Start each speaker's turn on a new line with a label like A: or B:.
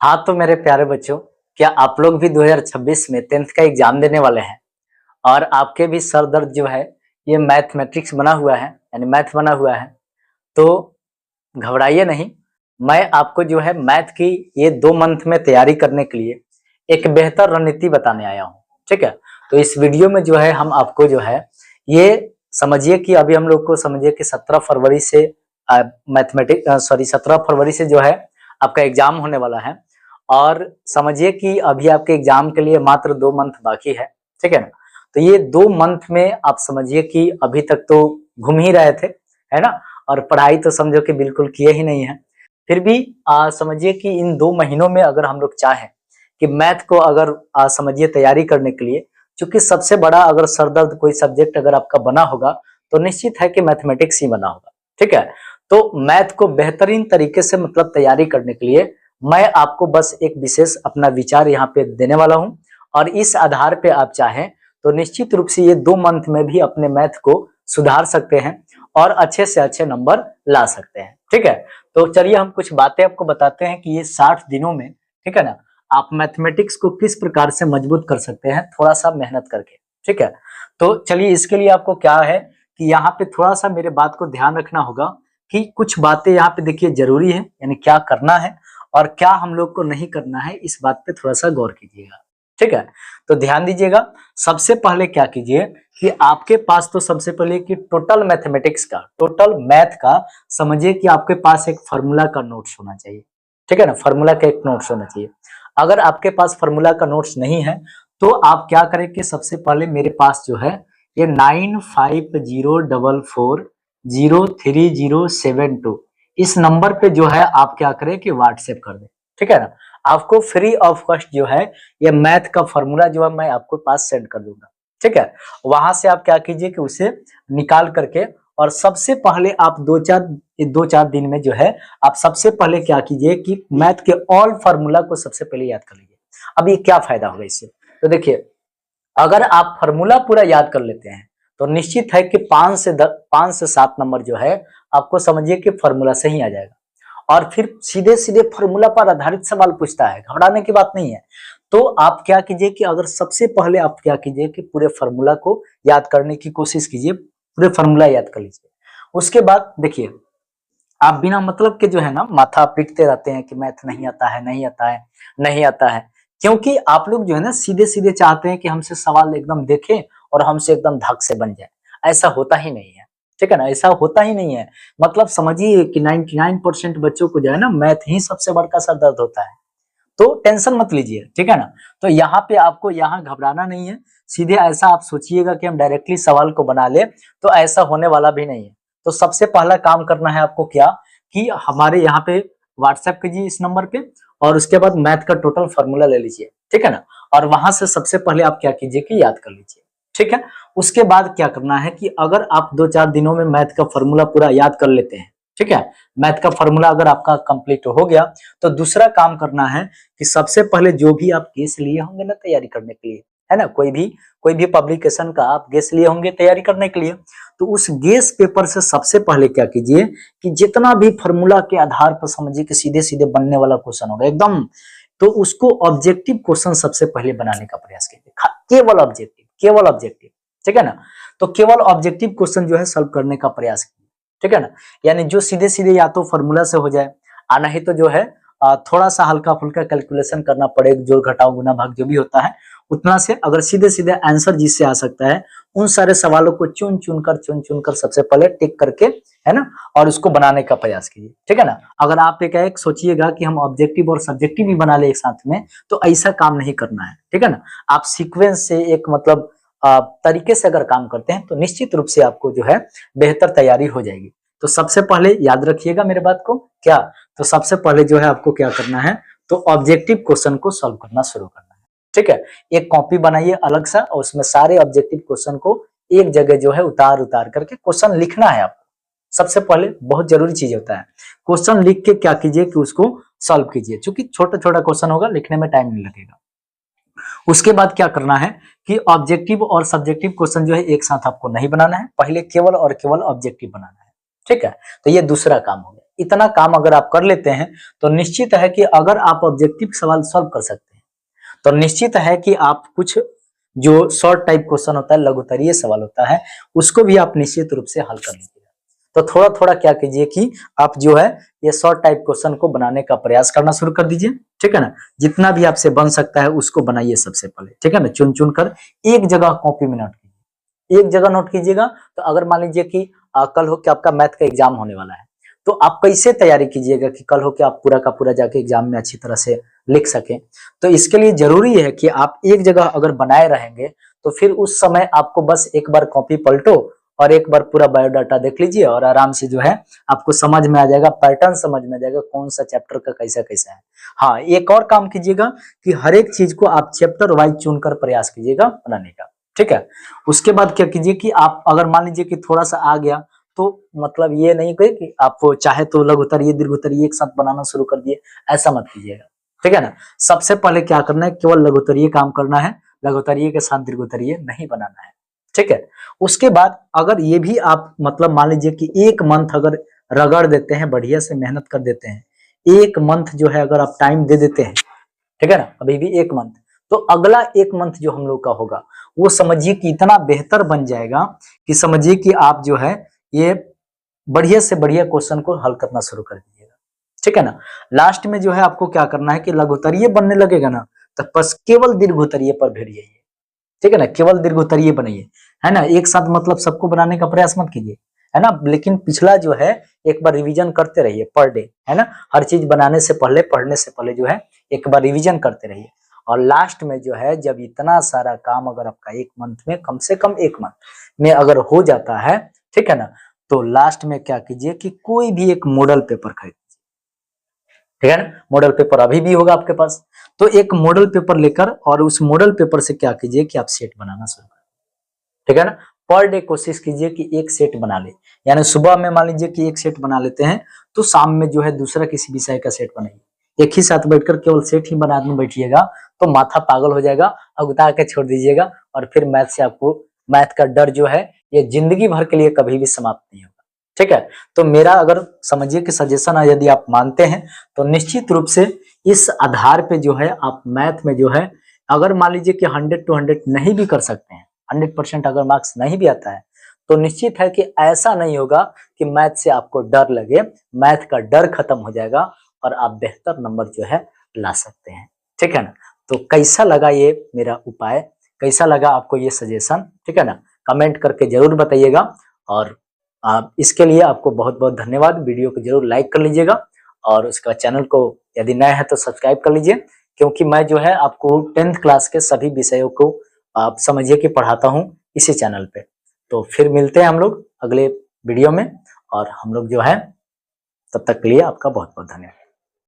A: हाँ, तो मेरे प्यारे बच्चों, क्या आप लोग भी 2026 में 10th का एग्जाम देने वाले हैं और आपके भी सर दर्द जो है ये मैथमेटिक्स बना हुआ है, यानी मैथ बना हुआ है, तो घबराइए नहीं। मैं आपको जो है मैथ की ये 2 मंथ में तैयारी करने के लिए एक बेहतर रणनीति बताने आया हूँ। ठीक है, तो इस वीडियो में जो है हम आपको जो है ये समझिए कि अभी हम लोग को समझिए कि 17 फरवरी से मैथमेटिक्स 17 फरवरी से जो है आपका एग्जाम होने वाला है और समझिए कि अभी आपके एग्जाम के लिए मात्र 2 मंथ बाकी है। ठीक है ना, तो ये 2 मंथ में आप समझिए कि अभी तक तो घूम ही रहे थे, है ना, और पढ़ाई तो समझो कि बिल्कुल किए ही नहीं है। फिर भी समझिए कि इन 2 महीनों में अगर हम लोग चाहें कि मैथ को अगर समझिए तैयारी करने के लिए, क्योंकि सबसे बड़ा अगर सरदर्द कोई सब्जेक्ट अगर आपका बना होगा तो निश्चित है कि मैथमेटिक्स ही बना होगा। ठीक है, तो मैथ को बेहतरीन तरीके से मतलब तैयारी करने के लिए मैं आपको बस एक विशेष अपना विचार यहाँ पे देने वाला हूँ और इस आधार पे आप चाहें तो निश्चित रूप से ये 2 मंथ में भी अपने मैथ को सुधार सकते हैं और अच्छे से अच्छे नंबर ला सकते हैं। ठीक है, तो चलिए हम कुछ बातें आपको बताते हैं कि ये 60 दिनों में, ठीक है ना, आप मैथमेटिक्स को किस प्रकार से मजबूत कर सकते हैं थोड़ा सा मेहनत करके। ठीक है, तो चलिए इसके लिए आपको क्या है कि यहाँ पे थोड़ा सा मेरे बात को ध्यान रखना होगा कि कुछ बातें यहाँ पे देखिए जरूरी है, यानी क्या करना है और क्या हम लोग को नहीं करना है, इस बात पे थोड़ा सा गौर कीजिएगा। ठीक है, तो ध्यान दीजिएगा। सबसे पहले क्या कीजिए कि आपके पास तो सबसे पहले कि टोटल मैथमेटिक्स का, टोटल मैथ का समझिए कि आपके पास एक फार्मूला का नोट्स होना चाहिए। ठीक है ना, फार्मूला का एक नोट्स होना चाहिए। अगर आपके पास फार्मूला का नोट्स नहीं है तो आप क्या करें कि सबसे पहले मेरे पास जो है ये 9504043072 इस नंबर पे जो है आप क्या करें कि व्हाट्सएप कर दें। ठीक है ना, आपको फ्री ऑफ कॉस्ट जो है ये मैथ का फॉर्मूला जो है मैं आपको पास सेंड कर दूंगा। ठीक है, वहां से आप क्या कीजिए कि उसे निकाल करके और सबसे पहले आप दो चार दिन में जो है आप सबसे पहले क्या कीजिए कि मैथ के ऑल फार्मूला को सबसे पहले याद कर लीजिए। अब ये क्या फायदा होगा इससे, तो देखिए अगर आप फार्मूला पूरा याद कर लेते हैं तो निश्चित है कि 5 से 7 नंबर जो है आपको समझिए कि फार्मूला से ही आ जाएगा और फिर सीधे सीधे फार्मूला पर आधारित सवाल पूछता है, घबराने की बात नहीं है। तो आप क्या कीजिए कि अगर सबसे पहले आप क्या कीजिए कि पूरे फार्मूला को याद करने की कोशिश कीजिए, पूरे फार्मूला याद कर लीजिए। उसके बाद देखिए आप बिना मतलब के जो है ना माथा पीटते रहते हैं कि मैथ नहीं आता है, नहीं आता है, नहीं आता है, क्योंकि आप लोग जो है ना सीधे सीधे चाहते हैं कि हमसे सवाल एकदम देखें और हमसे एकदम धक से बन जाए। ऐसा होता ही नहीं है। ठीक है ना, ऐसा होता ही नहीं है। मतलब समझिए कि 99% बच्चों को जो है ना मैथ ही सबसे बड़का सर दर्द होता है। तो टेंशन मत लीजिए। ठीक है ना, तो यहाँ पे आपको यहाँ घबराना नहीं है। सीधे ऐसा आप सोचिएगा कि हम डायरेक्टली सवाल को बना ले, तो ऐसा होने वाला भी नहीं है। तो सबसे पहला काम करना है आपको क्या कि हमारे यहाँ पे व्हाट्सएप कीजिए इस नंबर पे और उसके बाद मैथ का टोटल फॉर्मूला ले लीजिए। ठीक है ना, और वहां से सबसे पहले आप क्या कीजिए कि याद कर लीजिए। ठीक है, उसके बाद क्या करना है कि अगर आप 2-4 दिनों में मैथ का फॉर्मूला पूरा याद कर लेते हैं, ठीक है, मैथ का फॉर्मूला अगर आपका कंप्लीट हो गया तो दूसरा काम करना है कि सबसे पहले जो भी आप गेस लिए होंगे ना तैयारी करने के लिए, है ना, कोई भी पब्लिकेशन का आप गेस लिए होंगे तैयारी करने के लिए, तो उस गेस पेपर से सबसे पहले क्या कीजिए कि जितना भी फार्मूला के आधार पर समझिए कि सीधे सीधे बनने वाला क्वेश्चन होगा एकदम, तो उसको ऑब्जेक्टिव क्वेश्चन सबसे पहले बनाने का प्रयास कीजिए। केवल ऑब्जेक्टिव। ठीक है ना, तो केवल ऑब्जेक्टिव क्वेश्चन जो है सॉल्व करने का प्रयास कीजिए। ठीक है ना, यानी जो सीधे सीधे या तो फार्मूला से हो जाए आना ही तो जो है थोड़ा सा हल्का फुल्का कैलकुलेशन करना पड़े, जोड़ घटाव गुना भाग जो भी होता है उतना से, अगर सीधे सीधे आंसर जिससे आ सकता है उन सारे सवालों को चुन चुन कर सबसे पहले टिक करके, है ना, और उसको बनाने का प्रयास कीजिए। ठीक है ना, अगर आप एक सोचिएगा कि हम ऑब्जेक्टिव और सब्जेक्टिव भी बना ले एक साथ में, तो ऐसा काम नहीं करना है। ठीक है ना, आप सीक्वेंस से एक मतलब तरीके से अगर काम करते हैं तो निश्चित रूप से आपको जो है बेहतर तैयारी हो जाएगी। तो सबसे पहले याद रखिएगा मेरे बात को क्या, तो सबसे पहले जो है आपको क्या करना है, तो ऑब्जेक्टिव क्वेश्चन को सॉल्व करना शुरू करना है। ठीक है, एक कॉपी बनाइए अलग सा और उसमें सारे ऑब्जेक्टिव क्वेश्चन को एक जगह जो है उतार उतार करके क्वेश्चन लिखना है आपको। सबसे पहले बहुत जरूरी चीज होता है, क्वेश्चन लिख के क्या कीजिए कि उसको सॉल्व कीजिए, क्योंकि छोटा छोटा क्वेश्चन होगा, लिखने में टाइम नहीं लगेगा। उसके बाद क्या करना है कि ऑब्जेक्टिव और सब्जेक्टिव क्वेश्चन जो है एक साथ आपको नहीं बनाना है, पहले केवल और केवल ऑब्जेक्टिव बनाना है। ठीक है, तो ये दूसरा काम हो गया। इतना काम अगर आप कर लेते हैं तो निश्चित है कि अगर आप ऑब्जेक्टिव सवाल सॉल्व कर सकते हैं तो निश्चित है कि आप कुछ जो शॉर्ट टाइप क्वेश्चन होता है, लघुत्तरीय सवाल होता है, उसको भी आप निश्चित रूप से हल कर लीजिएगा। तो थोड़ा थोड़ा क्या कीजिए कि आप जो है ये शॉर्ट टाइप क्वेश्चन को बनाने का प्रयास करना शुरू कर दीजिए, ठीक है ना। जितना भी आपसे बन सकता है उसको बनाइए सबसे पहले, ठीक है ना। चुन चुन कर एक जगह कॉपी में नोट कीजिए, एक जगह नोट कीजिएगा। तो अगर मान लीजिए कि कल हो कि आपका मैथ का एग्जाम होने वाला है, तो आप कैसे तैयारी कीजिएगा कि कल हो कि आप पूरा का पूरा जाके एग्जाम में अच्छी तरह से लिख सकें। तो इसके लिए जरूरी है कि आप एक जगह अगर बनाए रहेंगे तो फिर उस समय आपको बस एक बार कॉपी पलटो और एक बार पूरा बायोडाटा देख लीजिए और आराम से जो है आपको समझ में आ जाएगा, पैटर्न समझ में आ जाएगा कौन सा चैप्टर का कैसा कैसा है। हाँ, एक और काम कीजिएगा कि हर एक चीज को आप चैप्टर वाइज चुनकर प्रयास कीजिएगा बनाने का, ठीक है। उसके बाद क्या कीजिए कि आप अगर मान लीजिए कि थोड़ा सा आ गया तो मतलब ये नहीं कहे कि आप चाहे तो लघुत्तरीय दीर्घोत्तरीय एक साथ बनाना शुरू कर दिए, ऐसा मत कीजिएगा, ठीक है ना। सबसे पहले क्या करना है, केवल लघुत्तरीय काम करना है, लघुत्तरीय के साथ दीर्घोत्तरीय नहीं बनाना है, ठीक है। उसके बाद अगर ये भी आप मतलब मान लीजिए कि एक मंथ अगर रगड़ देते हैं, बढ़िया से मेहनत कर देते हैं, एक मंथ जो है अगर आप टाइम दे देते हैं, ठीक है ना, अभी भी एक मंथ, तो अगला एक मंथ जो हम लोग का होगा वो समझिए कि इतना बेहतर बन जाएगा कि समझिए कि आप जो है ये बढ़िया से बढ़िया क्वेश्चन को हल करना शुरू कर दीजिएगा, ठीक है ना। लास्ट में जो है आपको क्या करना है कि लघुत्तरीय बनने लगेगा ना, तो बस केवल दीर्घोत्तरीय पर भिड़ जाइए, ठीक है ना। केवल दीर्घोत्तरीय बनाइए, है ना। एक साथ मतलब सबको बनाने का प्रयास मत कीजिए, है ना। लेकिन पिछला जो है एक बार रिवीजन करते रहिए पर डे, है ना। हर चीज बनाने से पहले, पढ़ने से पहले जो है एक बार रिवीजन करते रहिए। और लास्ट में जो है जब इतना सारा काम अगर आपका एक मंथ में, कम से कम एक मंथ में अगर हो जाता है, ठीक है ना, तो लास्ट में क्या कीजिए कि कोई भी एक मॉडल पेपर खरीद, ठीक है ना। मॉडल पेपर अभी भी होगा आपके पास, तो एक मॉडल पेपर लेकर और उस मॉडल पेपर से क्या कीजिए कि आप सेट बनाना शुरू करें, ठीक है ना। पर डे कोशिश कीजिए कि एक सेट बना ले, यानी सुबह में मान लीजिए कि एक सेट बना लेते हैं तो शाम में जो है दूसरा किसी विषय का सेट बनाइए। एक ही साथ बैठकर केवल सेट ही बनाने बैठिएगा तो माथा पागल हो जाएगा, अगुता के छोड़ दीजिएगा और फिर मैथ से आपको, मैथ का डर जो है ये जिंदगी भर के लिए कभी भी समाप्त नहीं होगा, ठीक है। तो मेरा अगर समझिए कि सजेशन है, यदि आप मानते हैं तो निश्चित रूप से इस आधार पे जो है आप मैथ में जो है अगर मान लीजिए कि 100 to 100 नहीं भी कर सकते हैं, 100% अगर मार्क्स नहीं भी आता है तो निश्चित है कि ऐसा नहीं होगा कि मैथ से आपको डर लगे, मैथ का डर खत्म हो जाएगा और आप बेहतर नंबर जो है ला सकते हैं, ठीक है ना। तो कैसा लगा ये मेरा उपाय, कैसा लगा आपको ये सजेशन, ठीक है ना, कमेंट करके जरूर बताइएगा। और इसके लिए आपको बहुत बहुत धन्यवाद। वीडियो को जरूर लाइक कर लीजिएगा और उसका चैनल को यदि नया है तो सब्सक्राइब कर लीजिए, क्योंकि मैं जो है आपको 10th क्लास के सभी विषयों को आप समझिए कि पढ़ाता हूँ इसी चैनल पे। तो फिर मिलते हैं हम लोग अगले वीडियो में, और हम लोग जो है तब तक के लिए आपका बहुत बहुत धन्यवाद।